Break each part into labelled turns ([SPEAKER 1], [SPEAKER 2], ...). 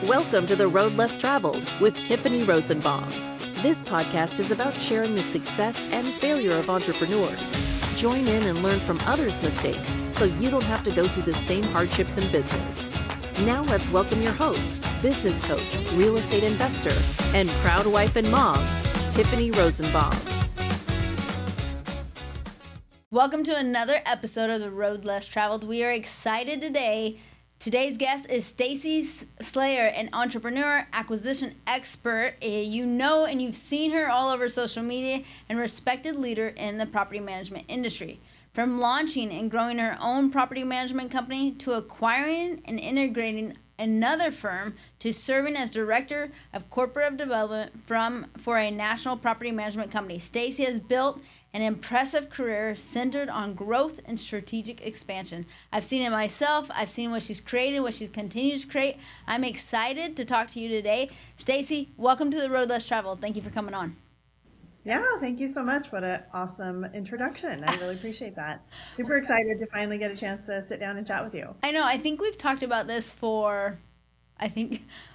[SPEAKER 1] Welcome to The Road Less Traveled with Tiffany Rosenbaum. This podcast is about sharing the success and failure of entrepreneurs. Join in and learn from others' mistakes so you don't have to go through the same hardships in business. Now let's welcome your host, business coach, real estate investor, and proud wife and mom, Tiffany Rosenbaum.
[SPEAKER 2] Welcome to another episode of The Road Less Traveled. We are excited today. Today's guest is Stacey Salyer, an entrepreneur, acquisition expert. You know and you've seen her all over social media and respected leader in the property management industry. From launching and growing her own property management company to acquiring and integrating another firm to serving as director of corporate development for a national property management company. Stacey has built an impressive career centered on growth and strategic expansion. I've seen it myself. I've seen what she's created, what she continues to create. I'm excited to talk to you today. Stacey, welcome to The Road Less Traveled. Thank you for coming on.
[SPEAKER 3] Yeah, thank you so much. What an awesome introduction. I really appreciate that. Super excited to finally get a chance to sit down and chat with you.
[SPEAKER 2] I know. I think we've talked about this for,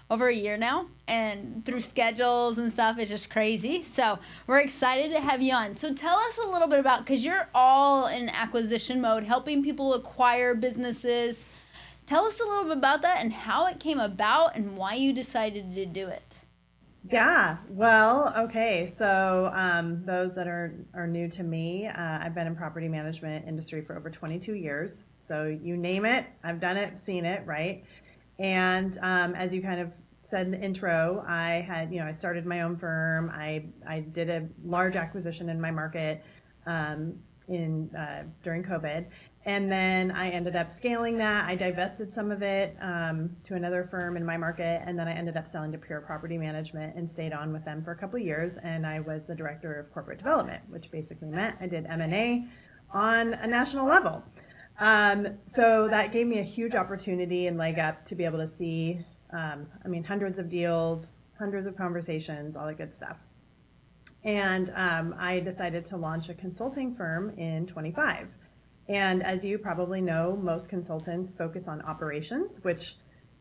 [SPEAKER 2] over a year now. And through schedules and stuff, it's just crazy. So we're excited to have you on. So tell us a little bit about, because you're all in acquisition mode, helping people acquire businesses. Tell us a little bit about that and how it came about and why you decided to do it.
[SPEAKER 3] Yeah, well, okay. So those that are new to me, I've been in property management industry for over 22 years. So you name it, I've done it, seen it, right? And as you kind of said in the intro, I started my own firm. I did a large acquisition in my market during COVID. And then I ended up scaling that. I divested some of it to another firm in my market. And then I ended up selling to Pure Property Management and stayed on with them for a couple of years. And I was the director of corporate development, which basically meant I did M&A on a national level. So that gave me a huge opportunity and leg up to be able to see, hundreds of deals, hundreds of conversations, all that good stuff. And I decided to launch a consulting firm in 25. And as you probably know, most consultants focus on operations, which,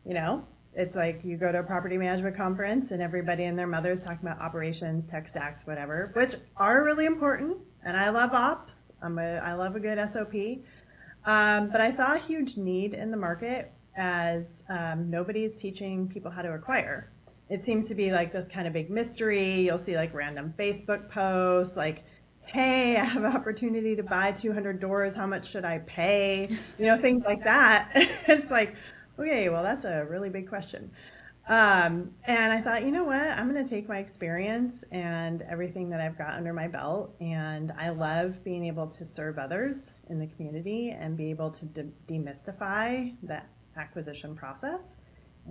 [SPEAKER 3] it's like you go to a property management conference and everybody and their mother is talking about operations, tech stacks, whatever, which are really important. And I love ops. I love a good SOP. But I saw a huge need in the market as nobody's teaching people how to acquire. It seems to be like this kind of big mystery. You'll see like random Facebook posts like, hey, I have an opportunity to buy 200 doors. How much should I pay? Things like that. It's like, okay, well, that's a really big question. And I thought, you know what? I'm going to take my experience and everything that I've got under my belt. And I love being able to serve others in the community and be able to demystify that acquisition process.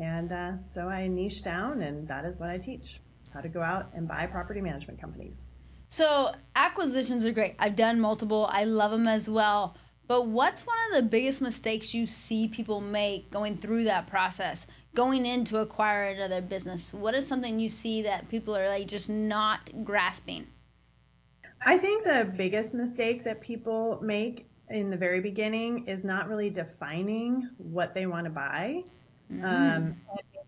[SPEAKER 3] And so I niche down, and that is what I teach, how to go out and buy property management companies.
[SPEAKER 2] So acquisitions are great. I've done multiple. I love them as well. But what's one of the biggest mistakes you see people make going through that process, going in to acquire another business? What is something you see that people are like just not grasping?
[SPEAKER 3] I think the biggest mistake that people make in the very beginning is not really defining what they want to buy. And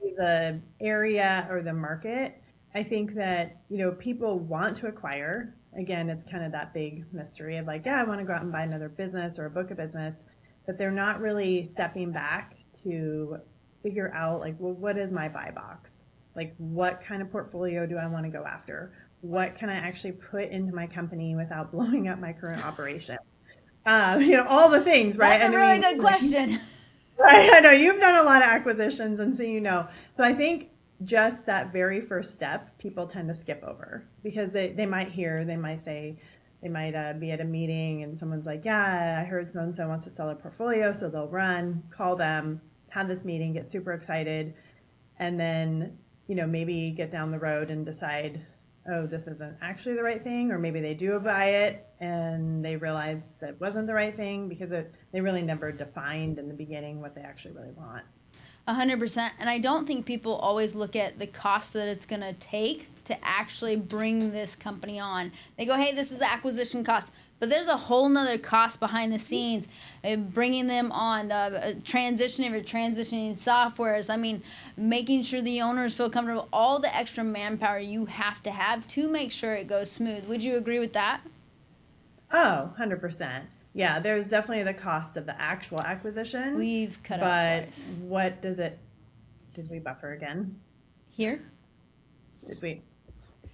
[SPEAKER 3] maybe the area or the market. I think that, people want to acquire. Again, it's kind of that big mystery of like, yeah, I want to go out and buy another business or a book of business, but they're not really stepping back to figure out like, well, what is my buy box? Like, what kind of portfolio do I want to go after? What can I actually put into my company without blowing up my current operation? All the things, right?
[SPEAKER 2] That's a really good question.
[SPEAKER 3] Right, I know you've done a lot of acquisitions, and so So I think just that very first step, people tend to skip over because they might say, they might be at a meeting and someone's like, yeah, I heard so-and-so wants to sell a portfolio. So they'll run, call them, have this meeting, get super excited. And then, maybe get down the road and decide, oh, this isn't actually the right thing. Or maybe they do buy it and they realize that wasn't the right thing because they really never defined in the beginning what they actually really want.
[SPEAKER 2] 100%. And I don't think people always look at the cost that it's going to take to actually bring this company on. They go, hey, this is the acquisition cost. but there's a whole nother cost behind the scenes, bringing them on, transitioning softwares. I mean, making sure the owners feel comfortable, all the extra manpower you have to make sure it goes smooth. Would you agree with that?
[SPEAKER 3] Oh, 100%. Yeah, there's definitely the cost of the actual acquisition.
[SPEAKER 2] We've cut out
[SPEAKER 3] but
[SPEAKER 2] twice.
[SPEAKER 3] what does it, did we buffer again?
[SPEAKER 2] Here?
[SPEAKER 3] Did we?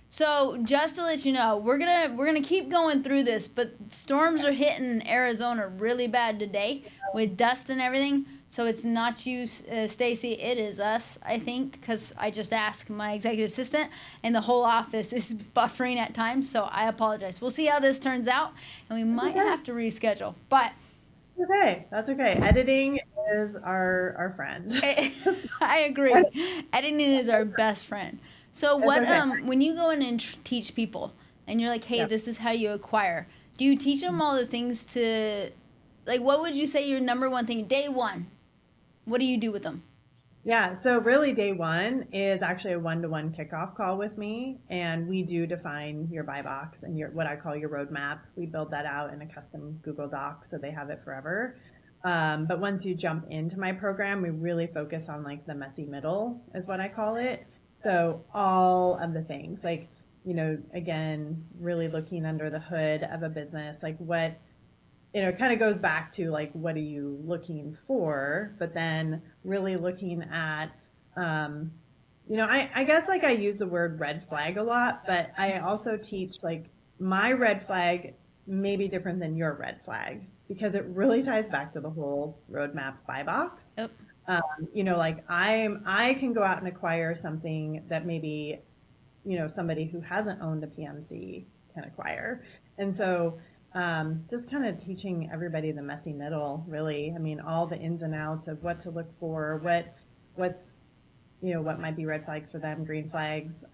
[SPEAKER 2] So just to let you know, we're gonna keep going through this, but storms are hitting Arizona really bad today with dust and everything. So it's not you, Stacey. It is us, I think, because I just asked my executive assistant, and the whole office is buffering at times. So I apologize. We'll see how this turns out, and we might have to reschedule. But
[SPEAKER 3] Okay, that's okay. Editing is our friend.
[SPEAKER 2] I agree. Editing is our best friend. So what
[SPEAKER 3] okay.
[SPEAKER 2] when you go in and teach people and you're like, hey,
[SPEAKER 3] Yep.
[SPEAKER 2] this is how you acquire. Do you teach them all the things to, like, what would you say your number one thing day one? What do you do with them?
[SPEAKER 3] Yeah, so really day one is actually a one-to-one kickoff call with me, and we do define your buy box and your what I call your roadmap. We build that out in a custom Google Doc so they have it forever. But once you jump into my program, we really focus on like the messy middle is what I call it. So all of the things like, again, really looking under the hood of a business, like what it kind of goes back to like, what are you looking for? But then really looking at, I guess like I use the word red flag a lot, but I also teach like my red flag may be different than your red flag because it really ties back to the whole roadmap buy box.
[SPEAKER 2] Yep.
[SPEAKER 3] Like I can go out and acquire something that maybe, somebody who hasn't owned a PMC can acquire. And so just kind of teaching everybody the messy middle, really. I mean, all the ins and outs of what to look for, what's, what might be red flags for them, green flags,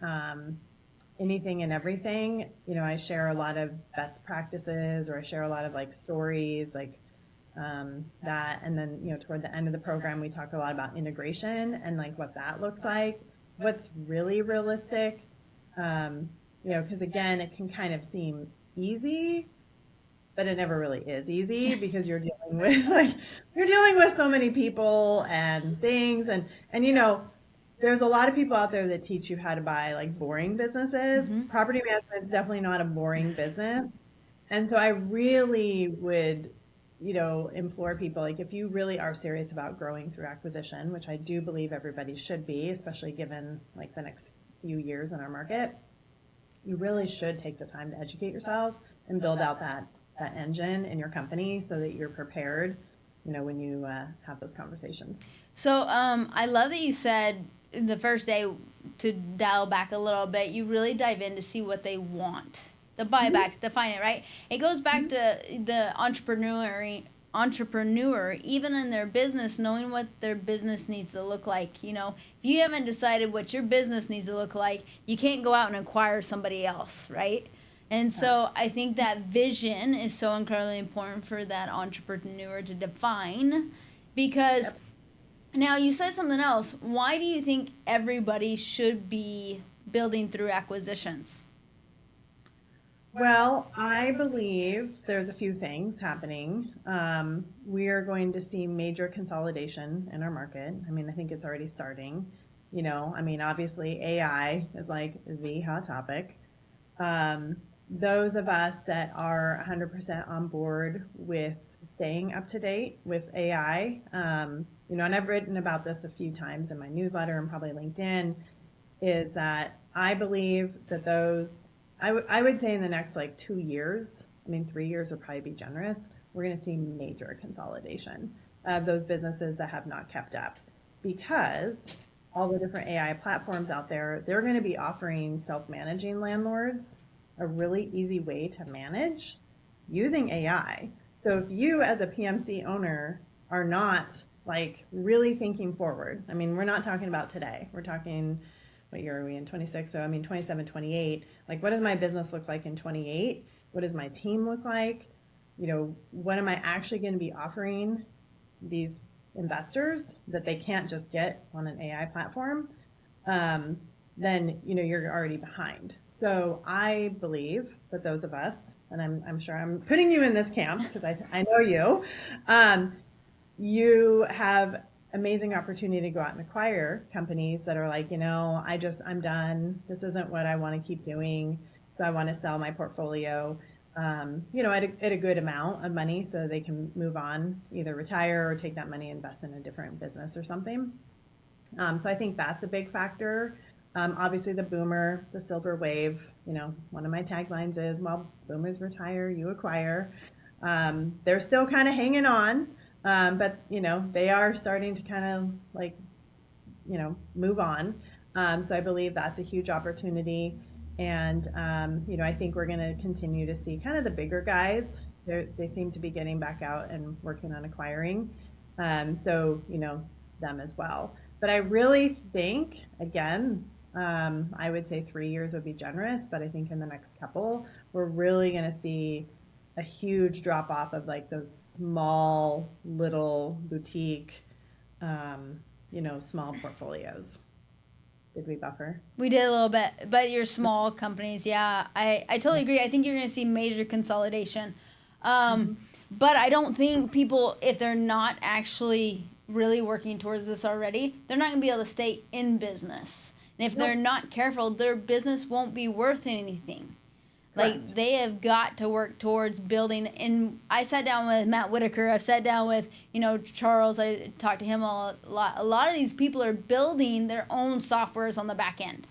[SPEAKER 3] anything and everything. I share a lot of best practices, or I share a lot of like stories, like that. And then, toward the end of the program, we talk a lot about integration and like what that looks like, what's really realistic. Because again, it can kind of seem easy, but it never really is easy because you're dealing with so many people and things, and there's a lot of people out there that teach you how to buy like boring businesses. Property management is definitely not a boring business, and so I really would implore people, like, if you really are serious about growing through acquisition, which I do believe everybody should be, especially given like the next few years in our market, you really should take the time to educate yourself and build out that engine in your company so that you're prepared, when you have those conversations.
[SPEAKER 2] So I love that you said the first day, to dial back a little bit, you really dive in to see what they want. The buybacks, define it, right? It goes back to the entrepreneur, even in their business, knowing what their business needs to look like. If you haven't decided what your business needs to look like, you can't go out and acquire somebody else, right? And so I think that vision is so incredibly important for that entrepreneur to define, because now you said something else. Why do you think everybody should be building through acquisitions?
[SPEAKER 3] Well, I believe there's a few things happening. We are going to see major consolidation in our market. I mean, I think it's already starting. Obviously AI is like the hot topic. Those of us that are 100% on board with staying up to date with AI, and I've written about this a few times in my newsletter and probably LinkedIn, is that I believe that I would say in the next like 2 years, 3 years would probably be generous, we're going to see major consolidation of those businesses that have not kept up, because all the different AI platforms out there, they're going to be offering self-managing landlords a really easy way to manage using AI. So if you as a PMC owner are not like really thinking forward, we're not talking about today. We're talking, what year are we in, 26? So 27, 28. Like, what does my business look like in 28? What does my team look like? What am I actually going to be offering these investors that they can't just get on an AI platform? Then, you're already behind. So I believe that those of us, and I'm sure I'm putting you in this camp because I know you, you have amazing opportunity to go out and acquire companies that are like, I'm done. This isn't what I want to keep doing. So I want to sell my portfolio, at a good amount of money so they can move on, either retire or take that money, invest in a different business or something. So I think that's a big factor. Obviously the boomer, the silver wave, one of my taglines is, well, boomers retire, you acquire. They're still kind of hanging on. But they are starting to kind of like, move on. So I believe that's a huge opportunity. And, I think we're going to continue to see kind of the bigger guys. They seem to be getting back out and working on acquiring. So, them as well. But I really think, again, I would say 3 years would be generous, but I think in the next couple, we're really going to see a huge drop off of like those small little boutique, small portfolios. Did we buffer?
[SPEAKER 2] We did a little bit, but your small companies, yeah, I totally agree. I think you're going to see major consolidation. But I don't think people, if they're not actually really working towards this already, they're not going to be able to stay in business. And if they're not careful, their business won't be worth anything. Like,
[SPEAKER 3] Correct.
[SPEAKER 2] they have got to work towards building. And I sat down with Matt Whitaker. I've sat down with, Charles. I talked to him a lot. A lot of these people are building their own softwares on the back end.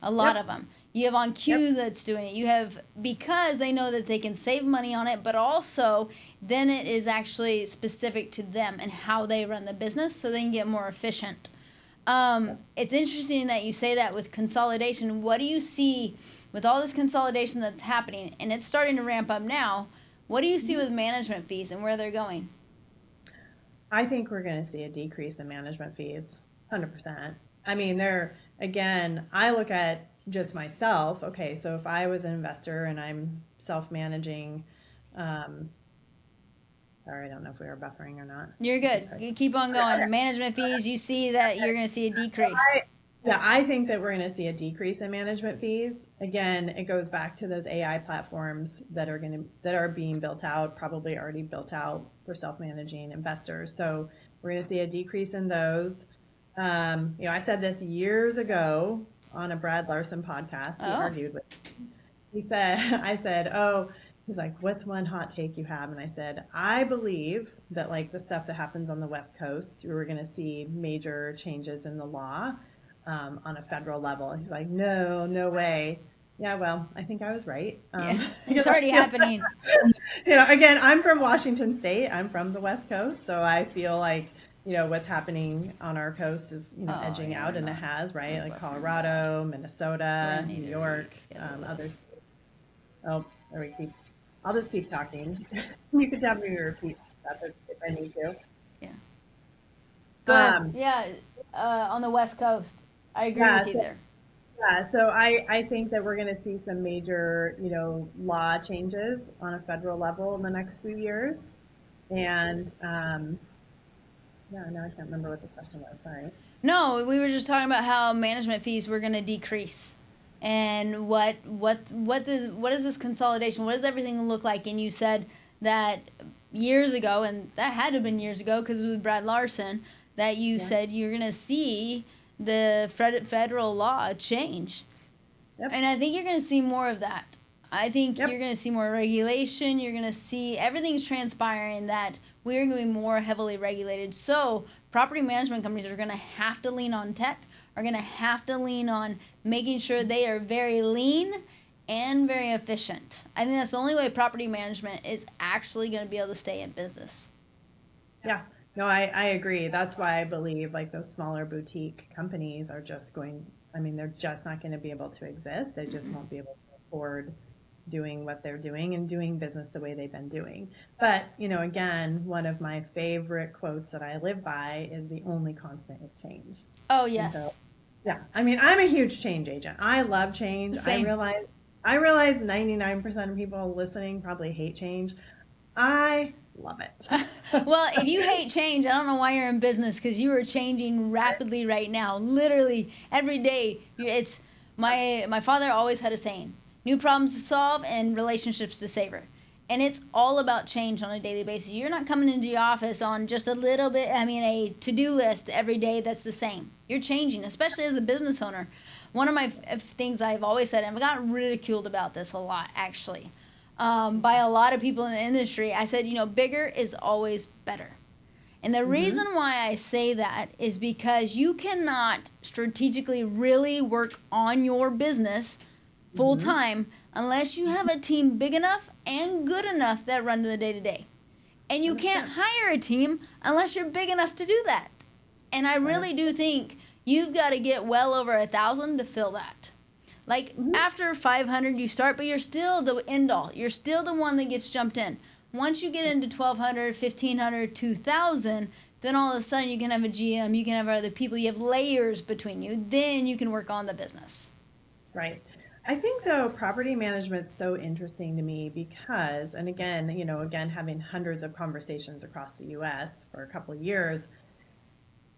[SPEAKER 2] A lot of them. You have On Q that's doing it. You have, because they know that they can save money on it, but also then it is actually specific to them and how they run the business so they can get more efficient. It's interesting that you say that with consolidation. What do you see with all this consolidation that's happening, and it's starting to ramp up now? What do you see with management fees and where they're going?
[SPEAKER 3] I think we're going to see a decrease in management fees, 100%. I mean, I look at just myself. Okay, so if I was an investor and I'm self-managing, sorry, I don't know if we were buffering or not.
[SPEAKER 2] You're good. You keep on going. Management fees, you see that you're going to see a decrease.
[SPEAKER 3] I think that we're going to see a decrease in management fees. Again, it goes back to those AI platforms that are being built out, probably already built out for self-managing investors. So we're going to see a decrease in those. I said this years ago on a Brad Larson podcast. He argued with me. I said, he's like, what's one hot take you have? And I said, I believe that like the stuff that happens on the West Coast, we're going to see major changes in the law on a federal level. He's like, no way. Yeah, well, I think I was right.
[SPEAKER 2] It's already happening.
[SPEAKER 3] Again, I'm from Washington State. I'm from the West Coast. So I feel like, what's happening on our coast is, edging out, and it has, right? Like Colorado, Minnesota, New York, other states. Oh, there we keep. I'll just keep talking. You could have me repeat stuff if I need to.
[SPEAKER 2] Yeah. On the West Coast. I agree with you there.
[SPEAKER 3] Yeah, so I think that we're going to see some major, law changes on a federal level in the next few years. And, now I can't remember what the question was. Sorry.
[SPEAKER 2] No, we were just talking about how management fees were going to decrease. And what is this consolidation? What does everything look like? And you said that years ago, and that had to have been years ago because it was Brad Larson, that you said you're going to see the federal law change. And I think you're going to see more of that. I think you're going to see more regulation. You're going to see everything's transpiring that we're going to be more heavily regulated. So property management companies are going to have to lean on tech, are going to have to lean on making sure they are very lean and very efficient. I think that's the only way property management is actually going to be able to stay in business.
[SPEAKER 3] Yeah. No, I agree. That's why I believe like those smaller boutique companies are just they're just not going to be able to exist. They just won't be able to afford doing what they're doing and doing business the way they've been doing. But, again, one of my favorite quotes that I live by is the only constant is change.
[SPEAKER 2] Oh, yes.
[SPEAKER 3] So, yeah. I mean, I'm a huge change agent. I love change.
[SPEAKER 2] Same.
[SPEAKER 3] I realize 99% of people listening probably hate change. I love it.
[SPEAKER 2] Well, if you hate change, I don't know why you're in business, because you are changing rapidly right now. Literally every day. It's My father always had a saying: new problems to solve and relationships to savor. And it's all about change on a daily basis. You're not coming into your office on just a little bit, a to-do list every day that's the same. You're changing, especially as a business owner. One of my things I've always said, and I've gotten ridiculed about this a lot, actually, by a lot of people in the industry. I said, bigger is always better. And the reason why I say that is because you cannot strategically really work on your business full time unless you have a team big enough and good enough that run the day to day. And you can't hire a team unless you're big enough to do that. And I really do think you've got to get well over 1,000 to fill that. Like after 500 you start, but you're still the end all. You're still the one that gets jumped in. Once you get into 1,200, 1,500, 2,000, then all of a sudden you can have a GM, you can have other people, you have layers between you. Then you can work on the business.
[SPEAKER 3] Right. I think though property management's so interesting to me because, and again, having hundreds of conversations across the US for a couple of years,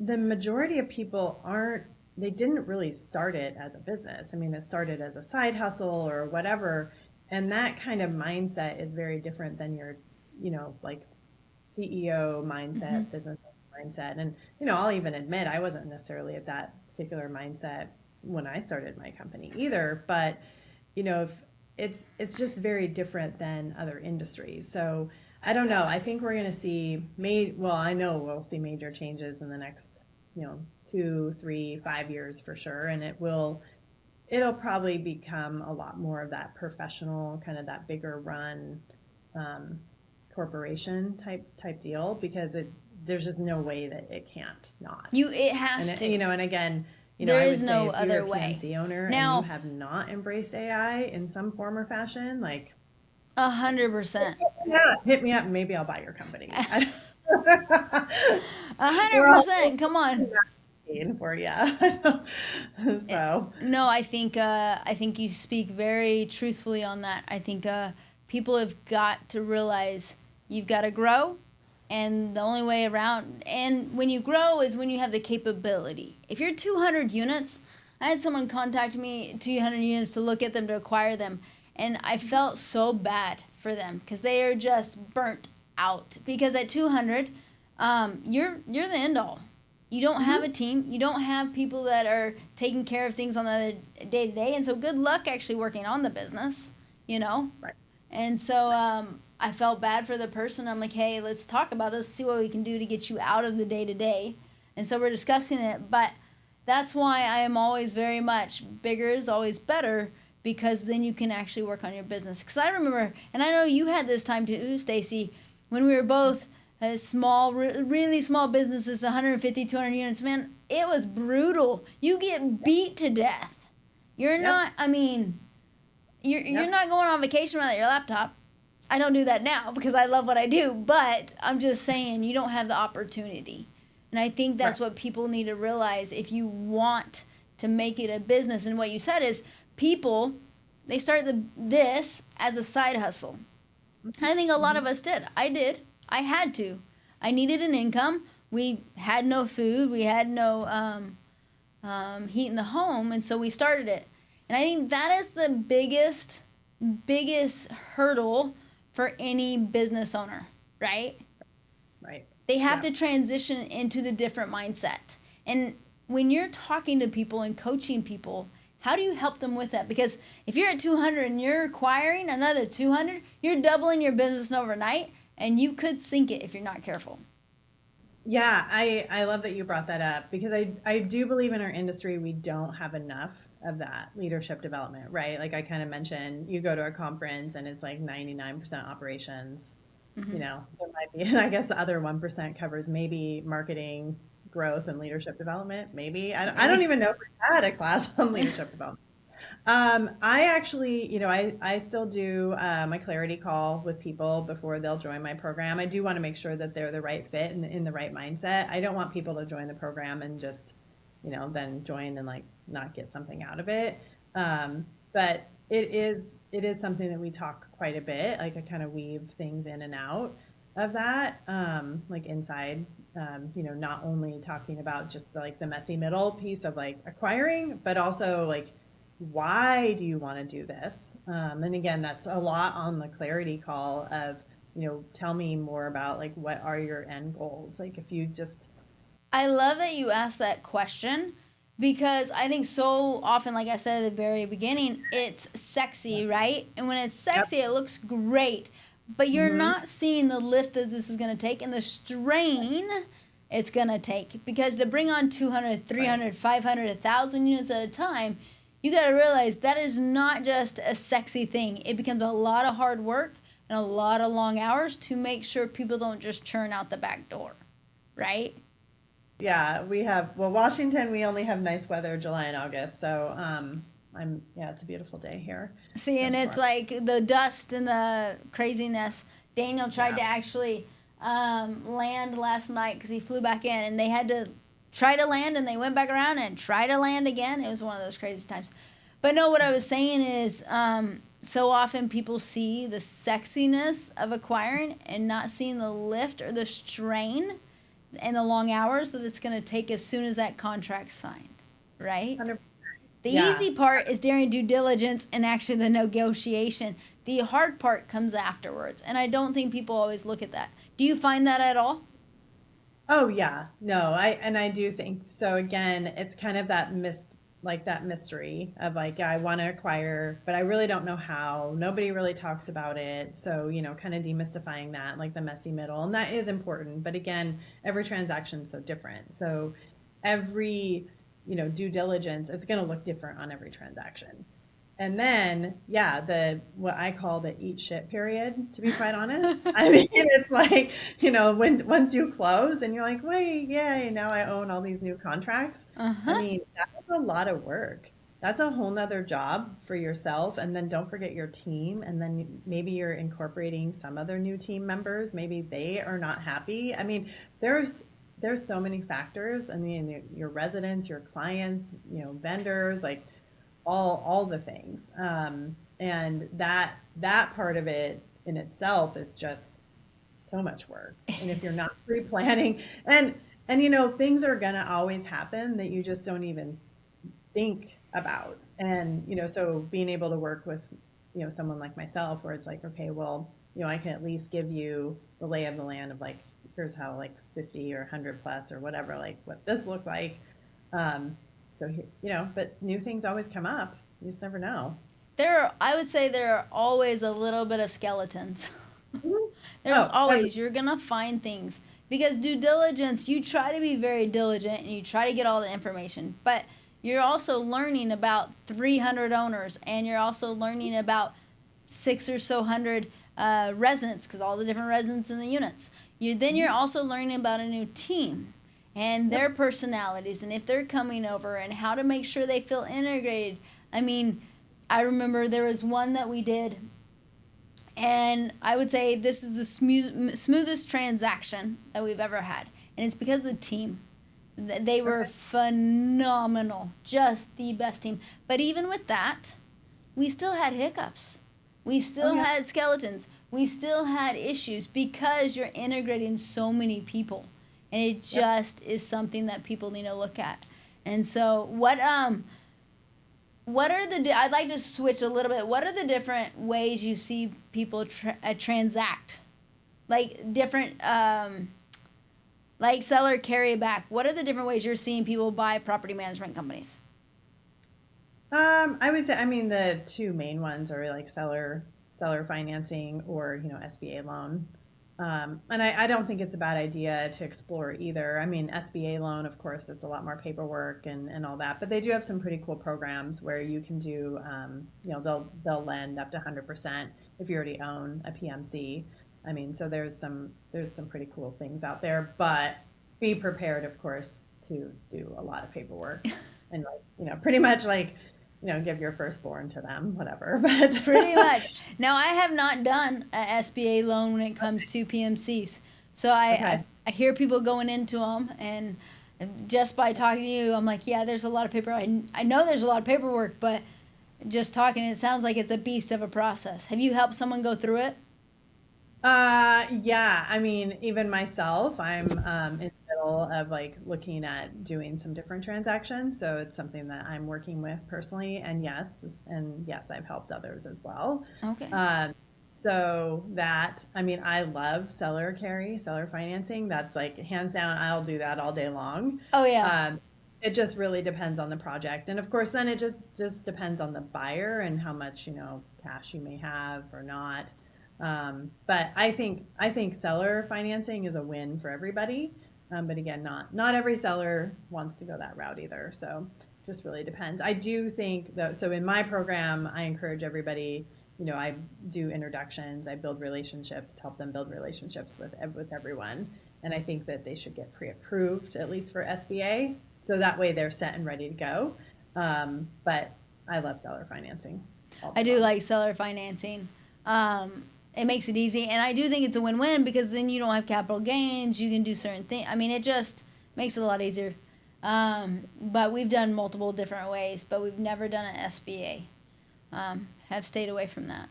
[SPEAKER 3] the majority of people they didn't really start it as a business. I mean, it started as a side hustle or whatever. And that kind of mindset is very different than your, like CEO mindset, business mindset. And, I'll even admit I wasn't necessarily at that particular mindset when I started my company either, but if it's just very different than other industries. So I don't know. I think we're going to see I know we'll see major changes in the next 2, 3, 5 years for sure, and it'll probably become a lot more of that professional kind of that bigger run corporation type deal because there's just no way that it can't not.
[SPEAKER 2] It has to.
[SPEAKER 3] And again.
[SPEAKER 2] There
[SPEAKER 3] I would
[SPEAKER 2] is
[SPEAKER 3] say
[SPEAKER 2] no
[SPEAKER 3] if
[SPEAKER 2] other
[SPEAKER 3] you're a
[SPEAKER 2] way.
[SPEAKER 3] PMC owner
[SPEAKER 2] Now,
[SPEAKER 3] and you have not embraced AI in some form or fashion, like
[SPEAKER 2] 100%.
[SPEAKER 3] hit me up and maybe I'll buy your company.
[SPEAKER 2] 100%. Come on.
[SPEAKER 3] For you. So
[SPEAKER 2] no, I think you speak very truthfully on that. I think people have got to realize you've got to grow. And the only way around, and when you grow is when you have the capability. If you're 200 units, I had someone contact me, 200 units, to look at them, to acquire them. And I felt so bad for them because they are just burnt out. Because at 200, you're the end all. You don't have a team. You don't have people that are taking care of things on the day to day. And so good luck actually working on the business, Right. And so I felt bad for the person. I'm like, hey, let's talk about this, see what we can do to get you out of the day-to-day. And so we're discussing it. But that's why I am always very much bigger is always better, because then you can actually work on your business. Because I remember, and I know you had this time too, Stacey, when we were both small, really small businesses, 150, 200 units. Man, it was brutal. You get beat to death. You're not, you're not going on vacation without your laptop. I don't do that now because I love what I do, but I'm just saying you don't have the opportunity. And I think that's what people need to realize if you want to make it a business. And what you said is people, they start this as a side hustle. And I think a lot of us did. I did. I had to. I needed an income. We had no food. We had no heat in the home. And so we started it. And I think that is the biggest hurdle for any business owner, right?
[SPEAKER 3] Right.
[SPEAKER 2] They have to transition into the different mindset. And when you're talking to people and coaching people, how do you help them with that? Because if you're at 200 and you're acquiring another 200, you're doubling your business overnight, and you could sink it if you're not careful.
[SPEAKER 3] Yeah, I love that you brought that up, because I do believe in our industry we don't have enough of that leadership development, right? Like I kind of mentioned, you go to a conference and it's like 99% operations. There might be, I guess the other 1% covers maybe marketing, growth, and leadership development. Maybe. I don't even know if we had a class on leadership development. I actually, I still do my clarity call with people before they'll join my program. I do want to make sure that they're the right fit and in the right mindset. I don't want people to join the program and just, then join and like not get something out of it. But it is something that we talk quite a bit. Like I kind of weave things in and out of that, like inside, not only talking about just like the messy middle piece of like acquiring, but also like, why do you want to do this? And again, that's a lot on the clarity call of, tell me more about like, what are your end goals? Like if you just,
[SPEAKER 2] I love that you asked that question because I think so often, like I said at the very beginning, it's sexy, right? And when it's
[SPEAKER 3] yep.
[SPEAKER 2] sexy, it looks great, but you're
[SPEAKER 3] Mm-hmm.
[SPEAKER 2] not seeing the lift that this is going to take and the strain it's going to take. Because to bring on 200, 300, right. 500, 1,000 units at a time, you got to realize that is not just a sexy thing. It becomes a lot of hard work and a lot of long hours to make sure people don't just churn out the back door, right?
[SPEAKER 3] Yeah, Washington, we only have nice weather July and August. So, it's a beautiful day here.
[SPEAKER 2] See, and it's like the dust and the craziness. Daniel tried to actually land last night because he flew back in, and they had to try to land, and they went back around and try to land again. It was one of those crazy times. But no, what I was saying is so often people see the sexiness of acquiring and not seeing the lift or the strain and the long hours that it's going to take as soon as that contract's signed, right?
[SPEAKER 3] 100%.
[SPEAKER 2] The easy part is during due diligence and actually the negotiation. The hard part comes afterwards, and I don't think people always look at that. Do you find that at all?
[SPEAKER 3] Oh yeah, no, I do think so. Again, it's kind of that mystery of like, yeah, I want to acquire, but I really don't know how. Nobody really talks about it. So, kind of demystifying that, like the messy middle. And that is important. But again, every transaction is so different. So every, due diligence, it's going to look different on every transaction. And then, what I call the eat shit period, to be quite honest. I mean, it's like, once you close and you're like, wait, yeah, now I own all these new contracts. I mean, that's a lot of work. That's a whole nother job for yourself. And then don't forget your team. And then maybe you're incorporating some other new team members. Maybe they are not happy. I mean, there's so many factors. I mean, your residents, your clients, vendors, like, all the things, and that part of it in itself is just so much work. And if you're not pre-planning, and things are gonna always happen that you just don't even think about. And so being able to work with someone like myself, where it's like, okay, well, I can at least give you the lay of the land of like, here's how like 50 or 100 plus or whatever, like what this looked like. So, but new things always come up. You just never know.
[SPEAKER 2] I would say there are always a little bit of skeletons. There's always, you're going to find things. Because due diligence, you try to be very diligent and you try to get all the information. But you're also learning about 300 owners, and you're also learning about 600 or so residents, because all the different residents in the units. You're also learning about a new team and their personalities, and if they're coming over, and how to make sure they feel integrated. I mean, I remember there was one that we did, and I would say this is the smoothest transaction that we've ever had, and it's because of the team. They were phenomenal, just the best team. But even with that, we still had hiccups. We still had skeletons. We still had issues because you're integrating so many people. And it just is something that people need to look at. And so what are I'd like to switch a little bit. What are the different ways you see people transact? Like different, like seller carryback. What are the different ways you're seeing people buy property management companies?
[SPEAKER 3] I would say, the two main ones are like seller financing or, SBA loan. And I don't think it's a bad idea to explore either. I mean, SBA loan, of course, it's a lot more paperwork and all that, but they do have some pretty cool programs where you can do, they'll lend up to 100% if you already own a PMC. I mean, so there's some pretty cool things out there, but be prepared, of course, to do a lot of paperwork and pretty much like, give your firstborn to them, whatever. But
[SPEAKER 2] pretty much. Now, I have not done a SBA loan when it comes to PMCs. So I hear people going into them, and just by talking to you, I'm like, yeah, there's a lot of paper. I know there's a lot of paperwork, but just talking, it sounds like it's a beast of a process. Have you helped someone go through it?
[SPEAKER 3] Yeah. I mean, even myself, I'm in the middle middle of like looking at doing some different transactions. So it's something that I'm working with personally. And yes, I've helped others as well.
[SPEAKER 2] Okay.
[SPEAKER 3] So that, I mean, I love seller financing. That's like hands down, I'll do that all day long.
[SPEAKER 2] Oh yeah.
[SPEAKER 3] It just really depends on the project. And of course, then it just depends on the buyer and how much, cash you may have or not. But I think seller financing is a win for everybody. But again, not every seller wants to go that route either. So just really depends. I do think though, so in my program, I encourage everybody, I do introductions, I build relationships, help them build relationships with everyone. And I think that they should get pre-approved, at least for SBA. So that way they're set and ready to go. But I love seller financing.
[SPEAKER 2] I do like seller financing. It makes it easy, and I do think it's a win-win because then you don't have capital gains. You can do certain things. I mean, it just makes it a lot easier. But we've done multiple different ways, but we've never done an SBA. Have stayed away from that.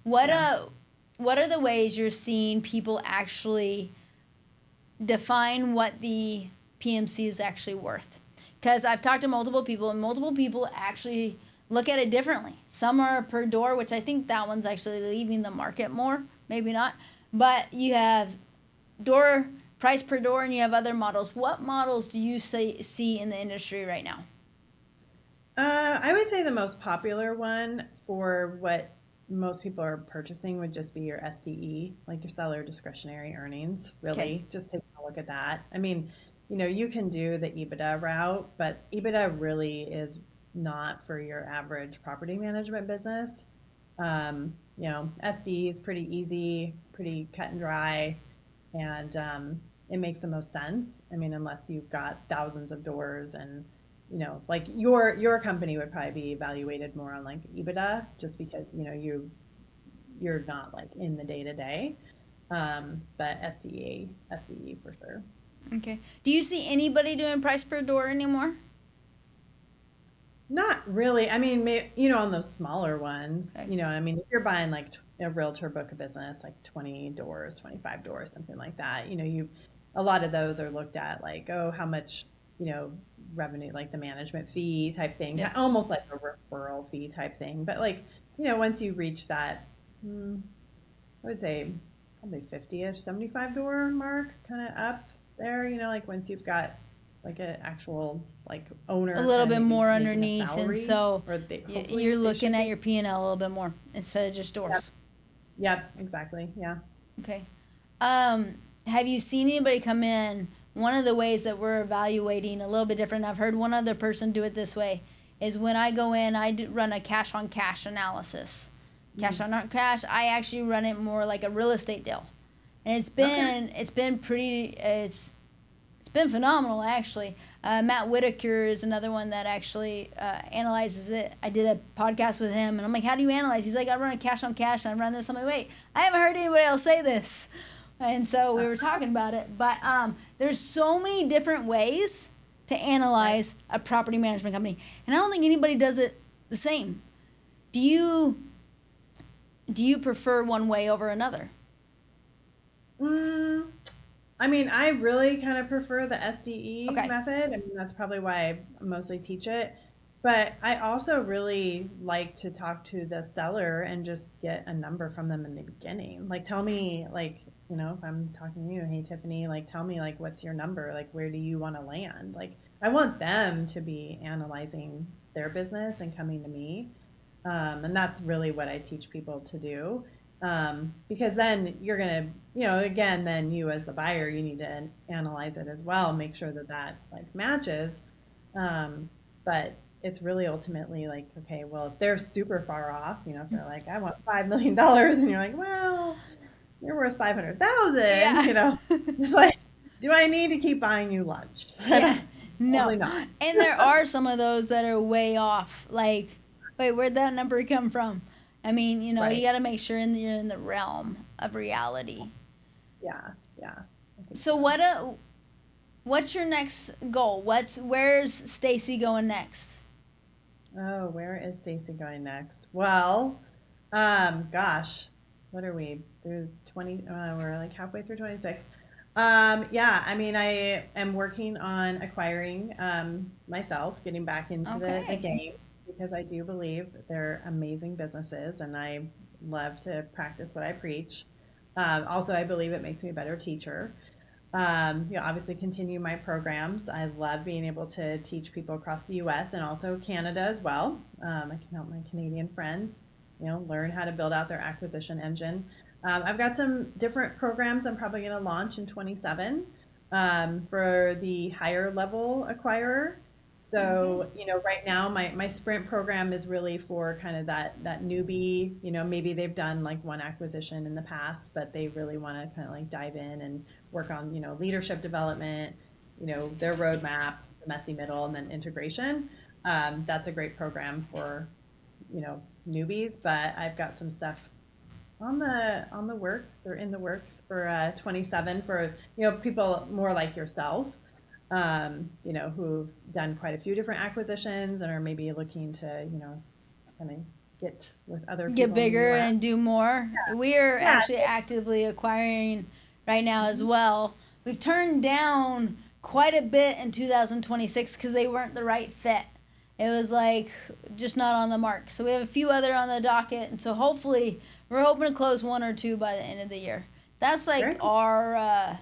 [SPEAKER 2] What are the ways you're seeing people actually define what the PMC is actually worth? Because I've talked to multiple people, and multiple people actually look at it differently. Some are per door, which I think that one's actually leaving the market more. Maybe not. But you have door price per door, and you have other models. What models do you see in the industry right now?
[SPEAKER 3] I would say the most popular one for what most people are purchasing would just be your SDE, like your seller discretionary earnings, really.
[SPEAKER 2] Okay.
[SPEAKER 3] Just take a look at that. I mean, you can do the EBITDA route, but EBITDA really is not for your average property management business. SDE is pretty easy, pretty cut and dry, and it makes the most sense. I mean, unless you've got thousands of doors and like your company would probably be evaluated more on like EBITDA, just because you're not like in the day to day. But SDE for sure.
[SPEAKER 2] Okay. Do you see anybody doing price per door anymore?
[SPEAKER 3] Not really. I mean, on those smaller ones,
[SPEAKER 2] Okay.
[SPEAKER 3] I mean, if you're buying like a realtor book of business, like 20 doors, 25 doors, something like that, a lot of those are looked at like, oh, how much, revenue, like the management fee type thing,
[SPEAKER 2] Yep.
[SPEAKER 3] almost like a referral fee type thing. But like, once you reach that, I would say probably 50-ish, 75 door mark, kind of up there, like once you've got like an actual like owner
[SPEAKER 2] A little
[SPEAKER 3] kinda
[SPEAKER 2] bit
[SPEAKER 3] maybe
[SPEAKER 2] more
[SPEAKER 3] making a
[SPEAKER 2] underneath, and
[SPEAKER 3] salary,
[SPEAKER 2] so
[SPEAKER 3] or hopefully
[SPEAKER 2] you're
[SPEAKER 3] they
[SPEAKER 2] looking
[SPEAKER 3] should
[SPEAKER 2] at
[SPEAKER 3] be.
[SPEAKER 2] your P&L a little bit more instead of just doors.
[SPEAKER 3] Yep, exactly. Yeah.
[SPEAKER 2] Okay. Have you seen anybody come in? One of the ways that we're evaluating a little bit different, I've heard one other person do it this way, is when I go in, run a cash on cash analysis. Cash on cash, I actually run it more like a real estate deal. And it's been phenomenal actually. Matt Whitaker is another one that actually analyzes it. I did a podcast with him, and I'm like, how do you analyze? He's like, I run a cash on cash, and I run this. I'm like, wait, I haven't heard anybody else say this. And so we were talking about it. But there's so many different ways to analyze a property management company. And I don't think anybody does it the same. Do you prefer one way over another?
[SPEAKER 3] I mean, I really kind of prefer the SDE
[SPEAKER 2] Okay.
[SPEAKER 3] method. I mean, that's probably why I mostly teach it. But I also really like to talk to the seller and just get a number from them in the beginning. Like, tell me, like, if I'm talking to you, hey, Tiffany, like, tell me, like, what's your number? Like, where do you want to land? Like, I want them to be analyzing their business and coming to me. And that's really what I teach people to do. Because then you're going to, again, then you as the buyer, you need to analyze it as well, make sure that like matches. But it's really ultimately like, okay, well, if they're super far off, if they're like, I want $5 million, and you're like, well, you're worth 500,000,
[SPEAKER 2] Yeah.
[SPEAKER 3] it's like, do I need to keep buying you lunch?
[SPEAKER 2] Yeah. No.
[SPEAKER 3] Probably not.
[SPEAKER 2] And there are some of those that are way off. Like, wait, where'd that number come from? I mean, you
[SPEAKER 3] Right.
[SPEAKER 2] got to make sure you're in the realm of reality.
[SPEAKER 3] Yeah. I think
[SPEAKER 2] So what's your next goal? Where's Stacey going next?
[SPEAKER 3] Oh, where is Stacey going next? Well, gosh, what are we through 20? We're like halfway through 26. Yeah, I mean, I am working on acquiring myself, getting back into the
[SPEAKER 2] Okay.
[SPEAKER 3] game because I do believe that they're amazing businesses and I love to practice what I preach. Also, I believe it makes me a better teacher. Obviously continue my programs. I love being able to teach people across the US and also Canada as well. I can help my Canadian friends, learn how to build out their acquisition engine. I've got some different programs I'm probably going to launch in 27 for the higher level acquirer.
[SPEAKER 2] Mm-hmm.
[SPEAKER 3] So, right now my sprint program is really for kind of that newbie, maybe they've done like one acquisition in the past, but they really want to kind of like dive in and work on, leadership development, their roadmap, the messy middle, and then integration. That's a great program for, newbies, but I've got some stuff on the works or in the works for 27 for people more like yourself, who've done quite a few different acquisitions and are maybe looking to kind of get with other
[SPEAKER 2] Get
[SPEAKER 3] people in the
[SPEAKER 2] bigger
[SPEAKER 3] U.S.
[SPEAKER 2] and do more. We are
[SPEAKER 3] Yeah.
[SPEAKER 2] actually actively acquiring right now as
[SPEAKER 3] Mhm.
[SPEAKER 2] well. We've turned down quite a bit in 2026 because they weren't the right fit. It was like just not on the mark. So we have a few other on the docket, and so hopefully we're hoping to close one or two by the end of the year. That's like
[SPEAKER 3] Very cool.
[SPEAKER 2] our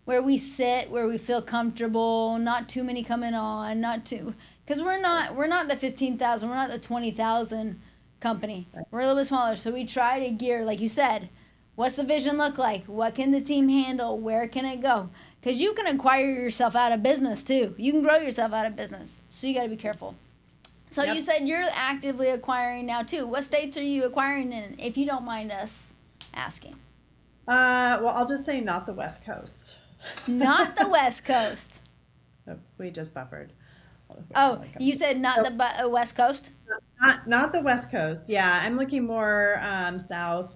[SPEAKER 2] where we sit, where we feel comfortable. Not too many coming on, not too because we're not the 15,000, we're not the 20,000 company.
[SPEAKER 3] Right.
[SPEAKER 2] We're a little bit smaller, so we try to gear, like you said. What's the vision look like? What can the team handle? Where can it go? Because you can acquire yourself out of business too. You can grow yourself out of business, so you got to be careful. So you
[SPEAKER 3] Yep.
[SPEAKER 2] said you're actively acquiring now too. What states are you acquiring in, if you don't mind us asking?
[SPEAKER 3] Well, I'll just say not the West Coast.
[SPEAKER 2] Not the West Coast.
[SPEAKER 3] Oh, we just buffered. Hold on,
[SPEAKER 2] Oh,
[SPEAKER 3] like
[SPEAKER 2] you said not
[SPEAKER 3] so
[SPEAKER 2] the West Coast.
[SPEAKER 3] not the West Coast. Yeah, I'm looking more southeast,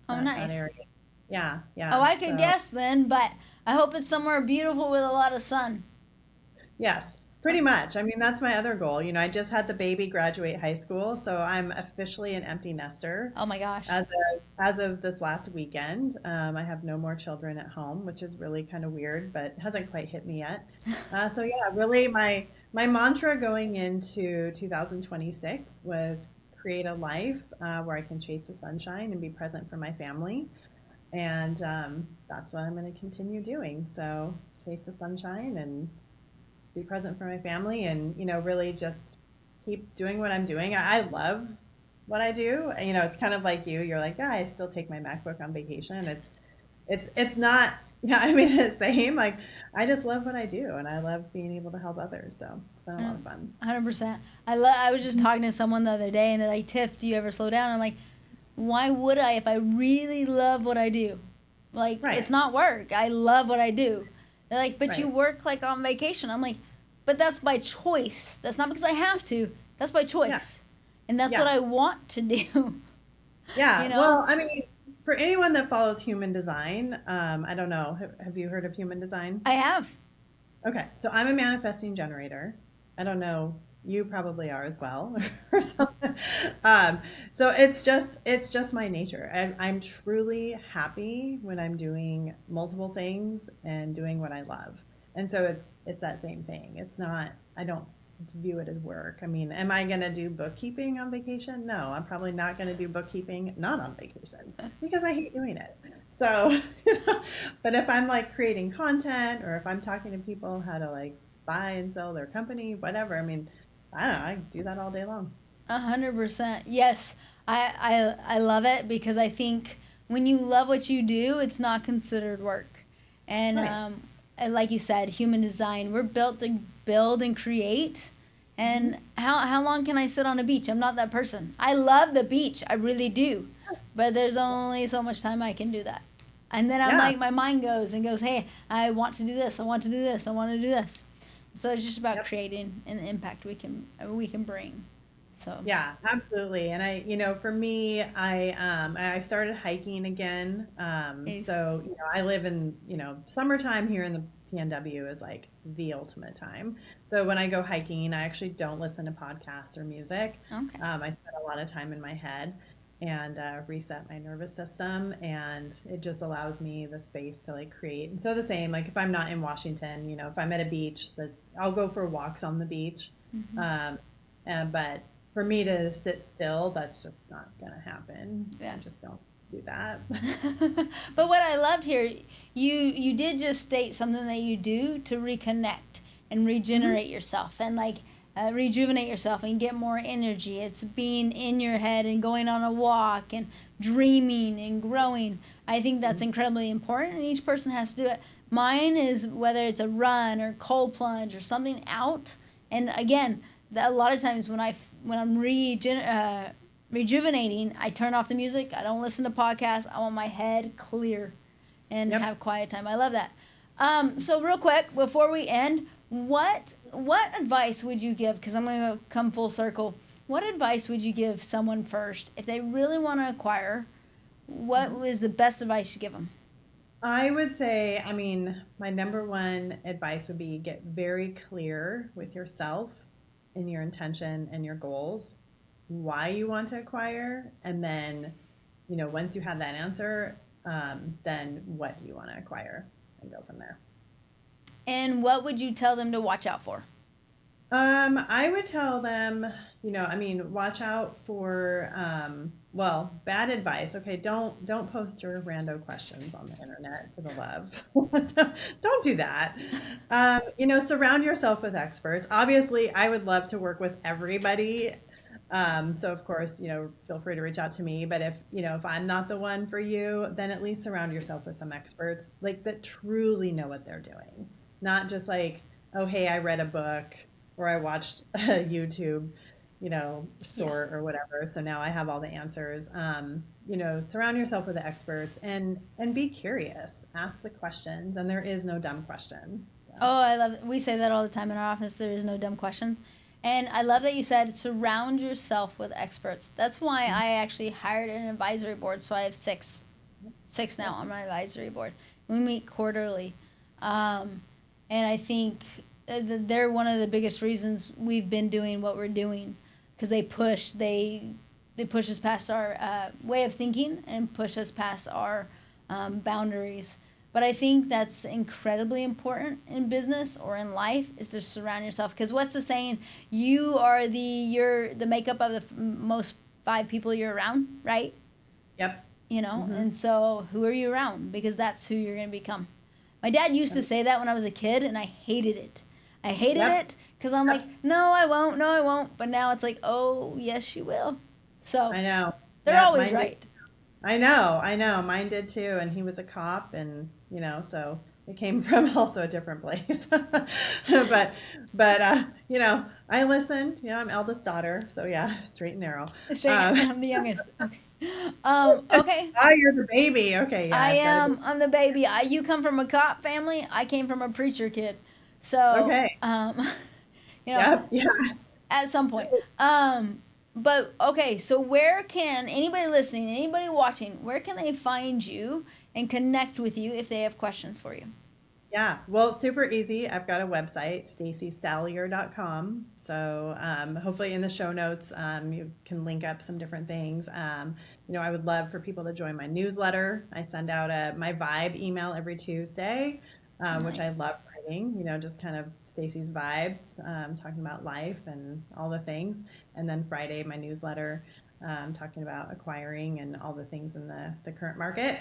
[SPEAKER 2] Oh,
[SPEAKER 3] that
[SPEAKER 2] nice.
[SPEAKER 3] area. Yeah,
[SPEAKER 2] Oh,
[SPEAKER 3] yeah.
[SPEAKER 2] I could
[SPEAKER 3] So
[SPEAKER 2] guess then, but I hope it's somewhere beautiful with a lot of sun.
[SPEAKER 3] yes, pretty much. I mean, that's my other goal. I just had the baby graduate high school, so I'm officially an empty nester.
[SPEAKER 2] Oh my gosh.
[SPEAKER 3] As of this last weekend. I have no more children at home, which is really kind of weird, but hasn't quite hit me yet. So yeah, really my mantra going into 2026 was create a life where I can chase the sunshine and be present for my family, and that's what I'm going to continue doing. So chase the sunshine and be present for my family, and really just keep doing what I'm doing. I love what I do. It's kind of like you. You're like, yeah, I still take my MacBook on vacation. It's not. Yeah, I mean, it's same. Like, I just love what I do, and I love being able to help others. So it's been a lot of fun.
[SPEAKER 2] 100%. I was just talking to someone the other day, and they're like, "Tiff, do you ever slow down?" I'm like, "Why would I if I really love what I do? Like,
[SPEAKER 3] Right,
[SPEAKER 2] it's not work. I love what I do." They're like, "But you
[SPEAKER 3] right.
[SPEAKER 2] work like on vacation." I'm like, "But that's by choice. That's not because I have to. That's by
[SPEAKER 3] Yeah,
[SPEAKER 2] choice, and that's what
[SPEAKER 3] yeah,
[SPEAKER 2] I want to do." you
[SPEAKER 3] yeah.
[SPEAKER 2] know?
[SPEAKER 3] Well, I mean, for anyone that follows human design, I don't know. Have you heard of human design?
[SPEAKER 2] I have.
[SPEAKER 3] Okay, so I'm a manifesting generator. I don't know, you probably are as well, or something. So it's just my nature. I'm truly happy when I'm doing multiple things and doing what I love. And so it's that same thing. It's not. I don't view it as work. I mean, am I going to do bookkeeping on vacation? No, I'm probably not going to do bookkeeping not on vacation because I hate doing it. So, but if I'm like creating content or if I'm talking to people how to like buy and sell their company, whatever, I mean, I don't know, I do that all day long.
[SPEAKER 2] 100%. Yes, I love it because I think when you love what you do, it's not considered work.
[SPEAKER 3] Right.
[SPEAKER 2] And like you said, human design, we're built to build and create.
[SPEAKER 3] Hmm.
[SPEAKER 2] And how long can I sit on a beach? I'm not that person. I love the beach, I really do. But there's only so much time I can do that. And then I'm
[SPEAKER 3] Yeah.
[SPEAKER 2] like, my mind goes and goes, hey, I want to do this. I want to do this. I want to do this. So it's just about
[SPEAKER 3] Yep.
[SPEAKER 2] creating an impact we can bring. So
[SPEAKER 3] Yeah, absolutely. And for me, I started hiking again.
[SPEAKER 2] is
[SPEAKER 3] So, I live in, summertime here in the PNW is like the ultimate time. So when I go hiking, I actually don't listen to podcasts or music.
[SPEAKER 2] okay.
[SPEAKER 3] I spend a lot of time in my head. and reset my nervous system. And it just allows me the space to like create. And so the same, like if I'm not in Washington, if I'm at a beach, I'll go for walks on the beach. But for me to sit still, that's just not going to happen.
[SPEAKER 2] Yeah.
[SPEAKER 3] I just don't do that.
[SPEAKER 2] But what I loved here, you did just state something that you do to reconnect and regenerate yourself and like rejuvenate yourself and get more energy. It's being in your head and going on a walk and dreaming and growing. I think that's incredibly important, and each person has to do it. Mine is whether it's a run or cold plunge or something out. And again, a lot of times when I'm rejuvenating, I turn off the music. I don't listen to podcasts. I want my head clear and have quiet time. I love that. So real quick, before we end, what advice would you give? Because I'm going to come full circle. What advice would you give someone first if they really want to acquire? What is the best advice you give them?
[SPEAKER 3] I would say, my number one advice would be get very clear with yourself and your intention and your goals, why you want to acquire, and then, once you have that answer, then what do you want to acquire, and go from there.
[SPEAKER 2] And what would you tell them to watch out for?
[SPEAKER 3] I would tell them, watch out for, bad advice. Okay, don't post your rando questions on the internet, for the love. Don't do that. Surround yourself with experts. Obviously, I would love to work with everybody. So of course, feel free to reach out to me. But if I'm not the one for you, then at least surround yourself with some experts that truly know what they're doing. Not just like, oh, hey, I read a book or I watched a YouTube, short or whatever. So now I have all the answers. Surround yourself with the experts and be curious. Ask the questions, and there is no dumb question. So.
[SPEAKER 2] Oh, I love it. We say that all the time in our office. There is no dumb question. And I love that you said surround yourself with experts. That's why I actually hired an advisory board. So I have six now on my advisory board. We meet quarterly. And I think they're one of the biggest reasons we've been doing what we're doing, because they push us past our way of thinking and push us past our boundaries. But I think that's incredibly important in business or in life, is to surround yourself. Because what's the saying? You're the makeup of the most 5 people you're around, right?
[SPEAKER 3] Yep.
[SPEAKER 2] And so who are you around? Because that's who you're going to become. My dad used to say that when I was a kid, and I hated it. I hated it because I'm like, no, I won't. But now it's like, oh, yes, you will. So
[SPEAKER 3] I know.
[SPEAKER 2] They're always right.
[SPEAKER 3] I know. Mine did too. And he was a cop, and, so it came from also a different place. but I listened. I'm eldest daughter. So, yeah, straight and narrow.
[SPEAKER 2] I'm the youngest. Okay. Okay.
[SPEAKER 3] Oh, you're the baby. Okay. Yeah,
[SPEAKER 2] I am. I'm the baby. You come from a cop family. I came from a preacher kid. So,
[SPEAKER 3] okay.
[SPEAKER 2] Yeah. At some point.
[SPEAKER 3] But
[SPEAKER 2] okay. So where can anybody listening, anybody watching, where can they find you and connect with you if they have questions for you?
[SPEAKER 3] Yeah, well, super easy. I've got a website, staceysalyer.com. So hopefully in the show notes, you can link up some different things. I would love for people to join my newsletter. I send out my vibe email every Tuesday, which I love writing, just kind of Stacey's vibes, talking about life and all the things. And then Friday, my newsletter, talking about acquiring and all the things in the current market.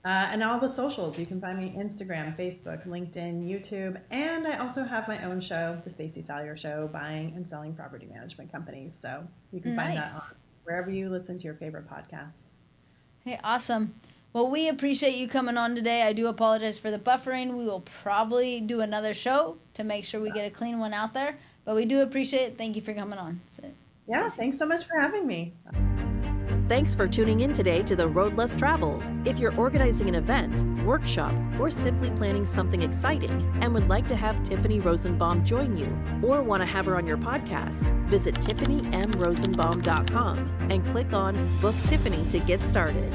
[SPEAKER 3] And all the socials. You can find me Instagram, Facebook, LinkedIn, YouTube, and I also have my own show, The Stacey Salyer Show, buying and selling property management companies. So you can find that on wherever you listen to your favorite podcasts.
[SPEAKER 2] Hey, awesome. Well, we appreciate you coming on today. I do apologize for the buffering. We will probably do another show to make sure we get a clean one out there. But we do appreciate it. Thank you for coming on.
[SPEAKER 3] Yeah, thanks so much for having me.
[SPEAKER 1] Thanks for tuning in today to The Road Less Traveled. If you're organizing an event, workshop, or simply planning something exciting and would like to have Tiffany Rosenbaum join you, or want to have her on your podcast, visit TiffanyMRosenbaum.com and click on Book Tiffany to get started.